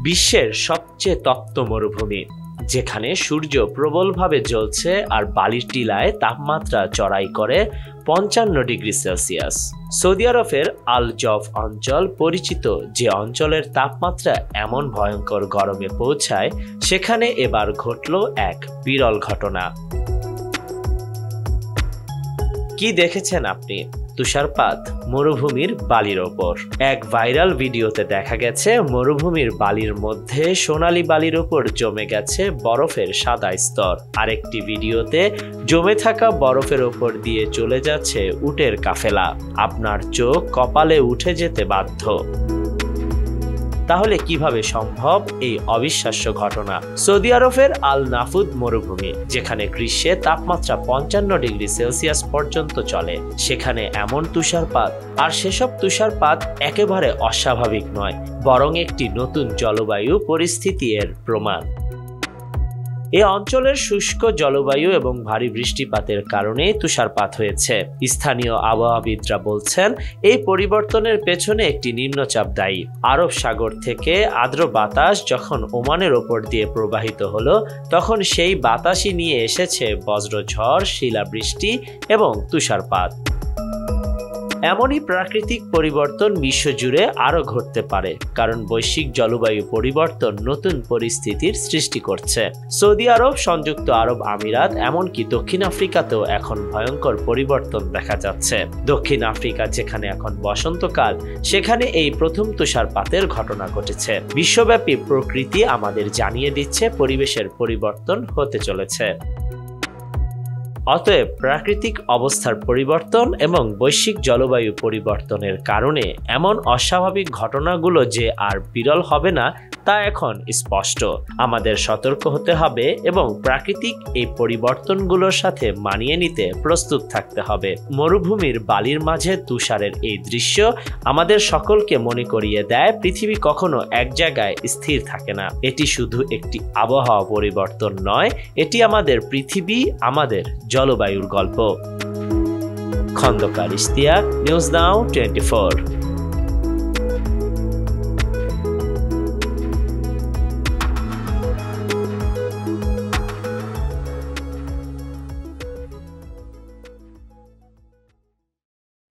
বিশ্বের সবচেয়ে তপ্ত মরুভূমি, যেখানে সূর্য প্রবলভাবে জ্বলছে আর বালির টিলায় তাপমাত্রা চড়াই করে ৫৫ ডিগ্রি সেলসিয়াস। সৌদি আরবের আল জফ অঞ্চল পরিচিত, যে অঞ্চলের তাপমাত্রা এমন ভয়ঙ্কর গরমে পৌঁছায়, সেখানে এবার ঘটল এক বিরল ঘটনা। কি দেখেছেন আপনি? তুষারপাত মরুভূমির বালির ওপর। এক ভাইরাল ভিডিওতে দেখা গেছে মরুভূমির বালির মধ্যে সোনালী বালির ওপর জমে গেছে বরফের সাদা স্তর। আরেকটি ভিডিওতে জমে থাকা বরফের ওপর দিয়ে চলে যাচ্ছে উটের কাফেলা। আপনার চোখ কপালে উঠে যেতে বাধ্য। তাহলে কিভাবে সম্ভব এই অবিশ্বাস্য ঘটনা? সৌদি আরবের আল নাফুদ মরুভূমি, যেখানে গ্রীষ্মে তাপমাত্রা ৫৫ ডিগ্রি সেলসিয়াস পর্যন্ত চলে, সেখানে এমন তুষারপাত, আর সেসব তুষারপাত একেবারে অস্বাভাবিক নয়, বরং একটি নতুন জলবায়ু পরিস্থিতি এর প্রমাণ। এই অঞ্চলের শুষ্ক জলবায়ু এবং ভারী বৃষ্টিপাতের কারণে তুষারপাত হয়েছে। স্থানীয় আবহাওয়াবিদরা বলছেন, এই পরিবর্তনের পেছনে একটি নিম্নচাপ দায়ী। আরব সাগর থেকে আর্দ্র বাতাস যখন ওমানের ওপর দিয়ে প্রবাহিত হলো, তখন সেই বাতাসই নিয়ে এসেছে বজ্রঝড়, শিলাবৃষ্টি এবং তুষারপাত। এমনই প্রাকৃতিক পরিবর্তন বিশ্বজুড়ে আরও ঘটতে পারে, কারণ বৈশ্বিক জলবায়ু পরিবর্তন নতুন পরিস্থিতির সৃষ্টি করছে। সৌদি আরব, সংযুক্ত আরব আমিরাত, এমনকি দক্ষিণ আফ্রিকাতেও এখন ভয়ঙ্কর পরিবর্তন দেখা যাচ্ছে। দক্ষিণ আফ্রিকা যেখানে এখন বসন্তকাল, সেখানে এই প্রথম তুষারপাতের ঘটনা ঘটেছে। বিশ্বব্যাপী প্রকৃতি আমাদের জানিয়ে দিচ্ছে পরিবেশের পরিবর্তন হতে চলেছে। অতএব প্রাকৃতিক অবস্থার পরিবর্তন এবং বৈশ্বিক জলবায়ু পরিবর্তনের কারণে এমন অস্বাভাবিক ঘটনাগুলো যে আর বিরল হবে না, তা এখন স্পষ্ট। আমাদের সতর্ক হতে হবে এবং প্রাকৃতিক এই পরিবর্তনগুলোর সাথে মানিয়ে নিতে প্রস্তুত থাকতে হবে। মরুভূমির বালির মাঝে তুষারের এই দৃশ্য আমাদের সকলকে মনে করিয়ে দেয়, পৃথিবী কখনো এক জায়গায় স্থির থাকে না। এটি শুধু একটি আবহাওয়া পরিবর্তন নয়, এটি আমাদের পৃথিবী, আমাদের জলবায়ুর গল্প। Khondokar Ishtiaq, news now 24।